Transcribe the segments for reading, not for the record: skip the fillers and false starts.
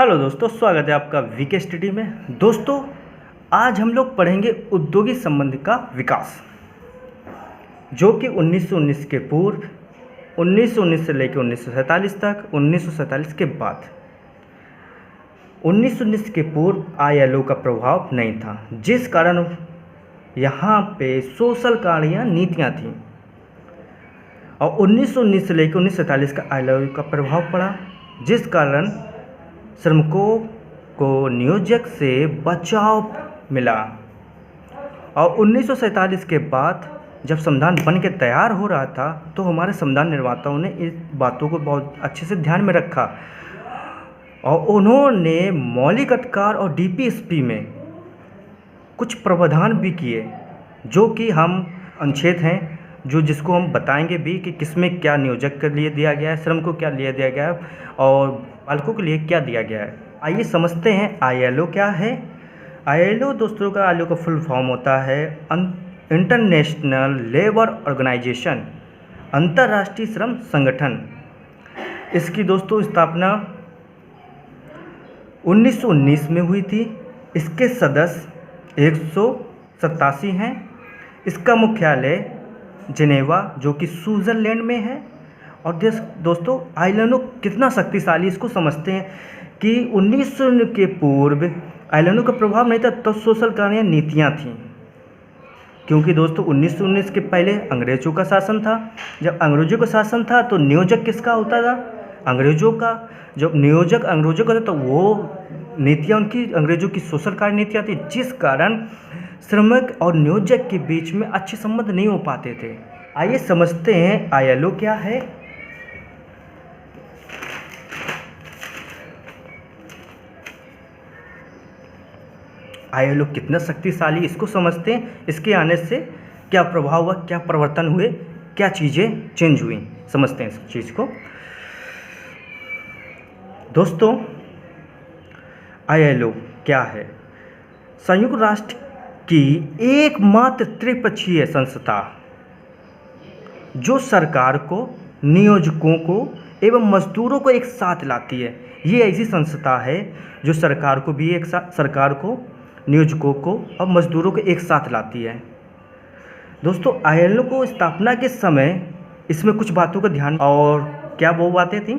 Hello दोस्तों, स्वागत है आपका वीके स्टडी में। दोस्तों, आज हम लोग पढ़ेंगे औद्योगिक संबंध का विकास, जो कि 1919 के पूर्व, 1919 से लेकर 1947 तक, 1947 के बाद। 1919 के पूर्व आईएलओ का प्रभाव नहीं था, जिस कारण यहाँ पे सोशल कार्य नीतियाँ थीं। और 1919 से लेकर 1947 का आईएलओ का प्रभाव पड़ा, जिस कारण श्रमिकों को नियोजक से बचाव मिला। और 1947 के बाद जब संविधान बन के तैयार हो रहा था, तो हमारे संविधान निर्माताओं ने इस बातों को बहुत अच्छे से ध्यान में रखा और उन्होंने मौलिक अधिकार और डीपीएसपी में कुछ प्रावधान भी किए, जो कि हम अनुच्छेद हैं, जिसको हम बताएंगे भी कि किसमें क्या नियोजक के लिए दिया गया है, श्रम को क्या लिए दिया गया है और पालकों के लिए क्या दिया गया है। आइए समझते हैं आईएलओ क्या है। आईएलओ दोस्तों का आईएलओ का फुल फॉर्म होता है इंटरनेशनल लेबर ऑर्गेनाइजेशन, अंतर्राष्ट्रीय श्रम संगठन। इसकी दोस्तों स्थापना 1919 में हुई थी। इसके सदस्य 187 हैं। इसका मुख्यालय जिनेवा, जो कि स्विट्जरलैंड में है। और दोस्तों, आईएलओ कितना शक्तिशाली, इसको समझते हैं कि 1900 के पूर्व आईएलओ का प्रभाव नहीं था, तो सोशल कार्य नीतियाँ थीं। क्योंकि दोस्तों 1919 के पहले अंग्रेजों का शासन था। जब अंग्रेजों का शासन था तो नियोजक किसका होता था? अंग्रेजों का। जब नियोजक अंग्रेजों का था तो वो नीतियाँ उनकी अंग्रेजों की सोशल कार्य नीतियाँ थी, जिस कारण श्रमिक और नियोजक के बीच में अच्छे संबंध नहीं हो पाते थे। आइए समझते हैं आईएलओ क्या है। आईएलओ कितना शक्तिशाली, इसको समझते हैं। इसके आने से क्या प्रभाव हुआ, क्या परिवर्तन हुए, क्या चीज़ें चेंज हुई, समझते हैं इस चीज़ को। दोस्तों, आईएलओ क्या है? संयुक्त राष्ट्र की एकमात्र त्रिपक्षीय संस्था, जो सरकार को, नियोजकों को एवं मजदूरों को एक साथ लाती है। ये ऐसी संस्था है जो सरकार को भी एक साथ, सरकार को, नियोजकों को और मजदूरों को एक साथ लाती है। दोस्तों, आईएलओ को स्थापना के समय इसमें कुछ बातों का ध्यान, और क्या वो बातें थीं?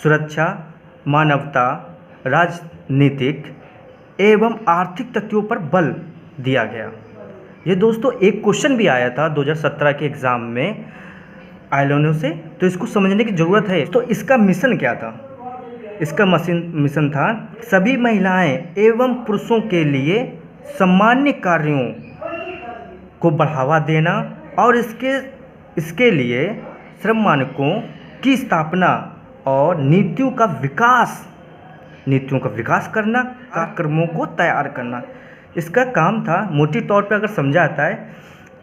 सुरक्षा, मानवता, राजनीतिक एवं आर्थिक तथ्यों पर बल दिया गया। ये दोस्तों एक क्वेश्चन भी आया था 2017 के एग्ज़ाम में आईएलओ से, तो इसको समझने की ज़रूरत है। तो इसका मिशन क्या था? इसका मिशन था सभी महिलाएं एवं पुरुषों के लिए सामान्य कार्यों को बढ़ावा देना और इसके लिए श्रम मानकों की स्थापना और नीतियों का विकास करना, कार्यक्रमों को तैयार करना। इसका काम था, मोटी तौर पे अगर समझा जाता है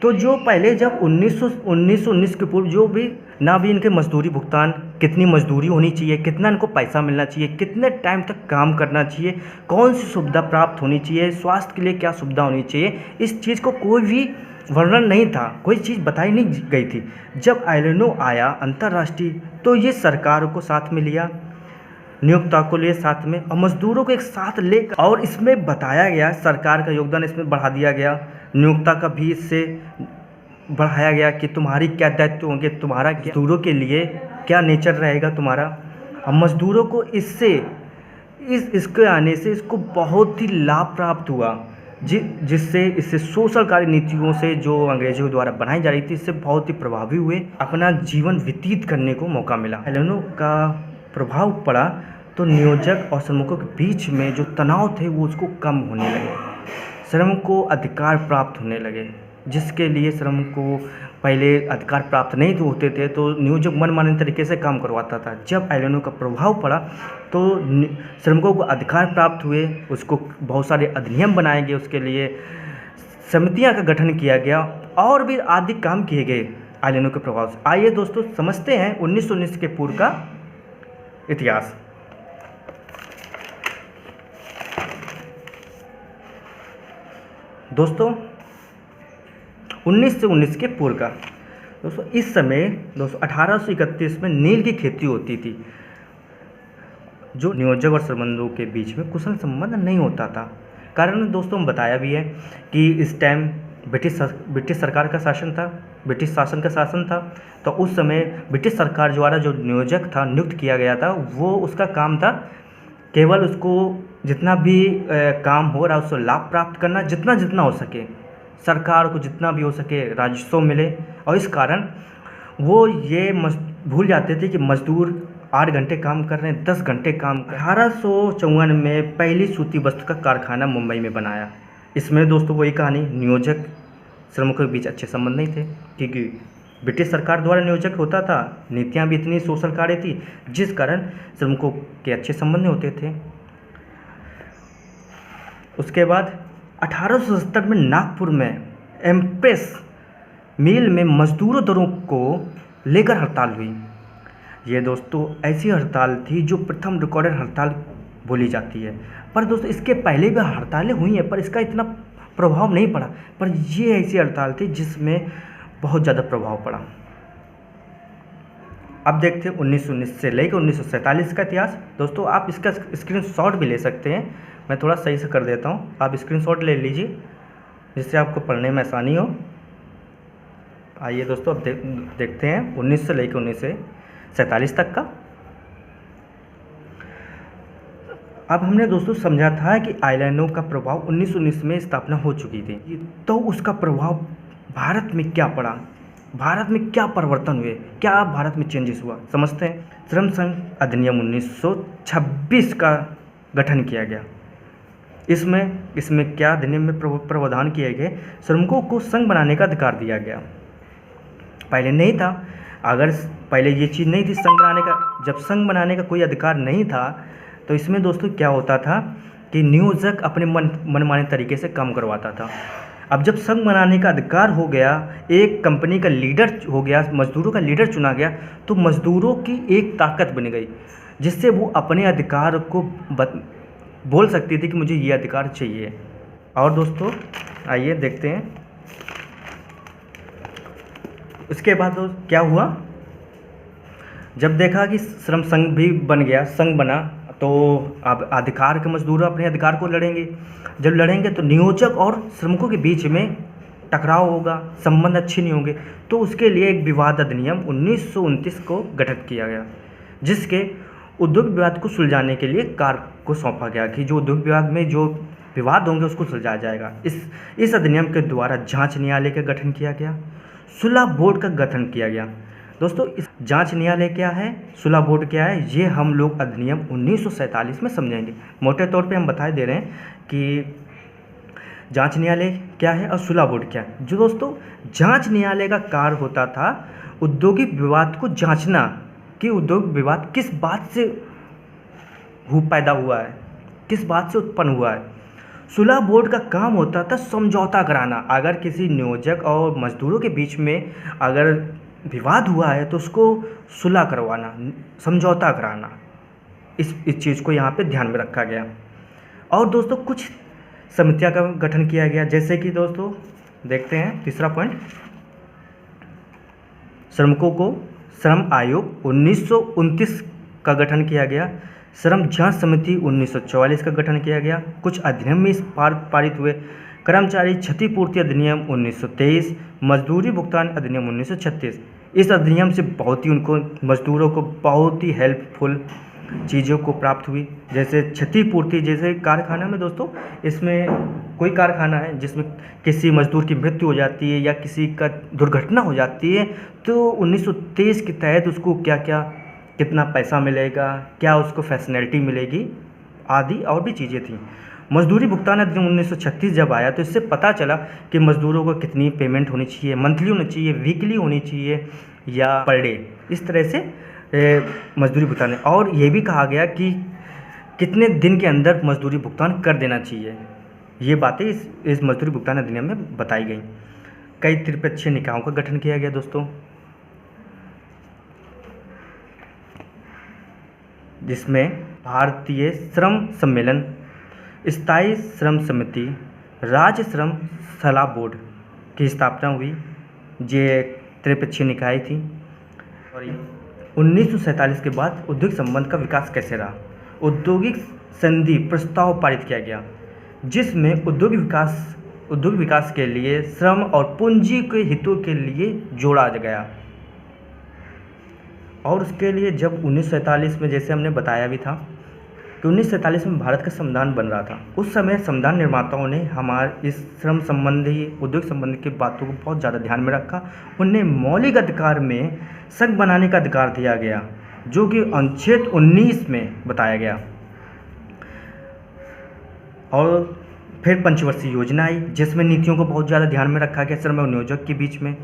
तो जो पहले जब 1919 के पूर्व जो भी ना भी इनके मजदूरी भुगतान, कितनी मजदूरी होनी चाहिए, कितना इनको पैसा मिलना चाहिए, कितने टाइम तक काम करना चाहिए, कौन सी सुविधा प्राप्त होनी चाहिए, स्वास्थ्य के लिए क्या सुविधा होनी चाहिए, इस चीज़ को कोई भी वर्णन नहीं था, कोई चीज़ बताई नहीं गई थी। जब आईएलओ आया अंतर्राष्ट्रीय, तो ये सरकार को साथ में लिया, नियोक्ता को लिए साथ में, और मजदूरों को एक साथ लेकर, और इसमें बताया गया सरकार का योगदान इसमें बढ़ा दिया गया, नियोक्ता का भी इससे बढ़ाया गया कि तुम्हारी क्या दायित्व होंगे, तुम्हारा क्या मजदूरों के लिए क्या नेचर रहेगा तुम्हारा। और मजदूरों को इसके आने से इसको बहुत ही लाभ प्राप्त हुआ, जिससे इससे सोशल कार्य नीतियों से जो अंग्रेजों द्वारा बनाई जा रही थी, इससे बहुत ही प्रभावी हुए, अपना जीवन व्यतीत करने को मौका मिला। आईएलओ का प्रभाव पड़ा तो नियोजक और श्रमिकों के बीच में जो तनाव थे वो उसको कम होने लगे, श्रम को अधिकार प्राप्त होने लगे, जिसके लिए श्रम को पहले अधिकार प्राप्त नहीं होते थे, तो नियोजक मनमाने तरीके से काम करवाता था। जब आईएलओ का प्रभाव पड़ा तो श्रमिकों को अधिकार प्राप्त हुए, उसको बहुत सारे अधिनियम बनाए गए, उसके लिए समितियां का गठन किया गया और भी आदि काम किए गए आईएलओ के प्रभाव से। आइए दोस्तों समझते हैं 1919 के पूर्व का इतिहास। दोस्तों 1919 के पूर्व का, दोस्तों इस समय 1831 में नील की खेती होती थी। जो नियोजक और श्रमंदों के बीच में कुशल संबंध नहीं होता था। कारण दोस्तों हम बताया भी है कि इस टाइम ब्रिटिश सरकार का शासन था, ब्रिटिश शासन का शासन था। तो उस समय ब्रिटिश सरकार द्वारा जो नियोजक था नियुक्त किया गया था, वो उसका काम था केवल उसको जितना भी काम हो रहा है उससे लाभ प्राप्त करना, जितना जितना हो सके सरकार को जितना भी हो सके राजस्व मिले। और इस कारण वो ये भूल जाते थे कि मजदूर 8 घंटे काम कर रहे हैं, 10 घंटे काम कर। 1854 में पहली सूती वस्त्र का कारखाना मुंबई में बनाया। इसमें दोस्तों वही कहानी, नियोजक श्रमिकों के बीच अच्छे संबंध नहीं थे, क्योंकि ब्रिटिश सरकार द्वारा नियोजक होता था, नीतियाँ भी इतनी शोषणकारी थी जिस कारण श्रमिकों के अच्छे संबंध नहीं होते थे। उसके बाद 1870 में नागपुर में एम्प्रेस मिल में मजदूरों दरों को लेकर हड़ताल हुई। ये दोस्तों ऐसी हड़ताल थी जो प्रथम रिकॉर्डेड हड़ताल बोली जाती है। पर दोस्तों इसके पहले भी हड़तालें हुई हैं, पर इसका इतना प्रभाव नहीं पड़ा। पर ये ऐसी हड़ताल थी जिसमें बहुत ज़्यादा प्रभाव पड़ा। अब देखते हैं 1919 से लेकर 1947 का इतिहास। दोस्तों आप इसका स्क्रीनशॉट भी ले सकते हैं, मैं थोड़ा सही से कर देता हूँ, आप स्क्रीनशॉट ले लीजिए जिससे आपको पढ़ने में आसानी हो। आइए दोस्तों अब देखते हैं 19 से लेकर 1947 तक का। अब हमने दोस्तों समझा था कि आयरलैंडों का प्रभाव 1919 में स्थापना हो चुकी थी, तो उसका प्रभाव भारत में क्या पड़ा, भारत में क्या परिवर्तन हुए, क्या भारत में चेंजेस हुआ, समझते हैं। श्रम संघ अधिनियम 1926 का गठन किया गया। इसमें क्या अधिनियम में प्रावधान किए गए, श्रमिकों को संघ बनाने का अधिकार दिया गया। पहले नहीं था, अगर पहले ये चीज़ नहीं थी संघ बनाने का, जब संघ बनाने का कोई अधिकार नहीं था तो इसमें दोस्तों क्या होता था कि नियोजक अपने मनमाने तरीके से काम करवाता था। अब जब संघ बनाने का अधिकार हो गया, एक कंपनी का लीडर हो गया, मजदूरों का लीडर चुना गया, तो मजदूरों की एक ताकत बन गई जिससे वो अपने अधिकार को बोल सकती थी कि मुझे ये अधिकार चाहिए। और दोस्तों आइए देखते हैं उसके बाद तो क्या हुआ। जब देखा कि श्रम संघ भी बन गया, संघ बना, तो अब अधिकार के मजदूर अपने अधिकार को लड़ेंगे। जब लड़ेंगे तो नियोजक और श्रमिकों के बीच में टकराव होगा, संबंध अच्छे नहीं होंगे। तो उसके लिए एक विवाद अधिनियम 1929 को गठित किया गया, जिसके उद्योग विवाद को सुलझाने के लिए कार्य को सौंपा गया कि जो उद्योग विवाद में जो विवाद होंगे उसको सुलझाया जाएगा। इस अधिनियम के द्वारा जांच न्यायालय का गठन किया गया, सुलह बोर्ड का गठन किया गया। दोस्तों इस जांच न्यायालय क्या है, सुलह बोर्ड क्या है, ये हम लोग अधिनियम 1947 में समझेंगे। मोटे तौर पे हम बता दे रहे हैं कि जांच न्यायालय क्या है और सुलह बोर्ड क्या है। जो दोस्तों जांच न्यायालय का कार्य होता था औद्योगिक विवाद को जांचना कि उद्योग विवाद किस बात से पैदा हुआ है, किस बात से उत्पन्न हुआ है। सुलह बोर्ड का काम होता था समझौता कराना। अगर किसी नियोजक और मजदूरों के बीच में अगर विवाद हुआ है तो उसको सुलह करवाना, समझौता कराना, इस चीज़ को यहाँ पे ध्यान में रखा गया। और दोस्तों कुछ समितियाँ का गठन किया गया, जैसे कि दोस्तों देखते हैं तीसरा पॉइंट, श्रमिकों को श्रम आयोग 1929 का गठन किया गया। श्रम जांच समिति 1944 का गठन किया गया। कुछ अधिनियम में पारित हुए। कर्मचारी क्षतिपूर्ति अधिनियम 1923, मजदूरी भुगतान अधिनियम 1936। इस अधिनियम से बहुत ही उनको मजदूरों को बहुत ही हेल्पफुल चीज़ों को प्राप्त हुई, जैसे क्षतिपूर्ति। जैसे कारखाना में दोस्तों, इसमें कोई कारखाना है जिसमें किसी मजदूर की मृत्यु हो जाती है या किसी का दुर्घटना हो जाती है, तो 1923 के तहत उसको क्या क्या कितना पैसा मिलेगा, क्या उसको फैसिलिटी मिलेगी, आदि और भी चीज़ें थी। मजदूरी भुगतान अधिनियम 1936 जब आया तो इससे पता चला कि मजदूरों को कितनी पेमेंट होनी चाहिए, मंथली होनी चाहिए, वीकली होनी चाहिए या पर डे, इस तरह से मजदूरी भुगतान। और ये भी कहा गया कि कितने दिन के अंदर मजदूरी भुगतान कर देना चाहिए। ये बातें इस मजदूरी भुगतान अधिनियम में बताई गई। कई त्रिपक्षीय निकायों का गठन किया गया दोस्तों, जिसमें भारतीय श्रम सम्मेलन, स्थायी श्रम समिति, राज्य श्रम सलाह बोर्ड की स्थापना हुई। ये त्रिपक्षीय निकाय थी। और 1947 के बाद औद्योगिक संबंध का विकास कैसे रहा। औद्योगिक संधि प्रस्ताव पारित किया गया, जिसमें उद्योग विकास के लिए श्रम और पूंजी के हितों के लिए जोड़ा गया। और उसके लिए जब 1947 में, जैसे हमने बताया भी था कि 1947 में भारत का संविधान बन रहा था, उस समय संविधान निर्माताओं ने हमारे इस श्रम संबंधी, उद्योग संबंधी की बातों को बहुत ज़्यादा ध्यान में रखा। उन्हें मौलिक अधिकार में संघ बनाने का अधिकार दिया गया, जो कि अनुच्छेद 19 में बताया गया। और फिर पंचवर्षीय योजना आई, जिसमें नीतियों को बहुत ज़्यादा ध्यान में रखा गया श्रम और नियोजक के बीच में।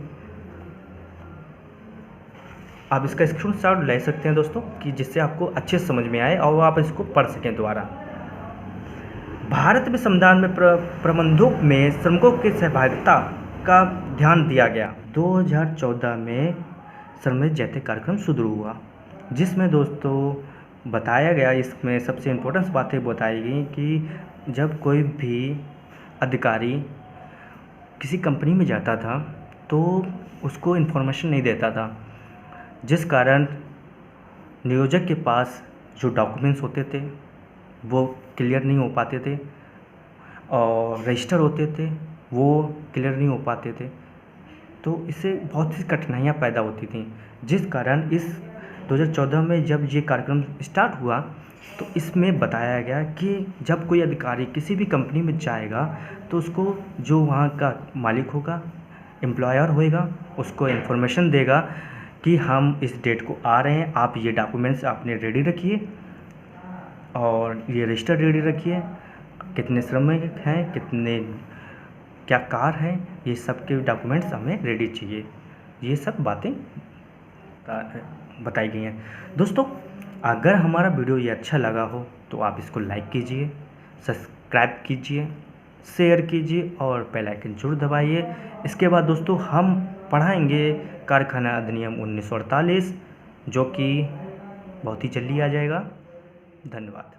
आप इसका स्क्रीनशॉट ले सकते हैं दोस्तों, कि जिससे आपको अच्छे से समझ में आए और आप इसको पढ़ सकें दोबारा। भारत में संविधान में प्रबंधों में श्रमिकों की सहभागिता का ध्यान दिया गया। 2014 में श्रमिक जयते कार्यक्रम शुरू हुआ, जिसमें दोस्तों बताया गया, इसमें सबसे इम्पोर्टेंट बातें बताई गई कि जब कोई भी अधिकारी किसी कंपनी में जाता था तो उसको इन्फॉर्मेशन नहीं देता था, जिस कारण नियोजक के पास जो डॉक्यूमेंट्स होते थे वो क्लियर नहीं हो पाते थे, और रजिस्टर होते थे वो क्लियर नहीं हो पाते थे। तो इससे बहुत सी कठिनाइयाँ पैदा होती थी, जिस कारण इस 2014 में जब ये कार्यक्रम स्टार्ट हुआ तो इसमें बताया गया कि जब कोई अधिकारी किसी भी कंपनी में जाएगा तो उसको जो वहाँ का मालिक होगा, एम्प्लॉयर होएगा, उसको इन्फॉर्मेशन देगा कि हम इस डेट को आ रहे हैं, आप ये डॉक्यूमेंट्स आपने रेडी रखिए और ये रजिस्टर रेडी रखिए, कितने श्रमिक हैं, कितने क्या कार हैं, ये सब के डॉक्यूमेंट्स हमें रेडी चाहिए। ये सब बातें बताई गई हैं। दोस्तों, अगर हमारा वीडियो ये अच्छा लगा हो तो आप इसको लाइक कीजिए, सब्सक्राइब कीजिए, शेयर कीजिए और बेल आइकन जरूर दबाइए। इसके बाद दोस्तों हम पढ़ाएंगे कारखाना अधिनियम 1948, जो कि बहुत ही जल्दी आ जाएगा। धन्यवाद।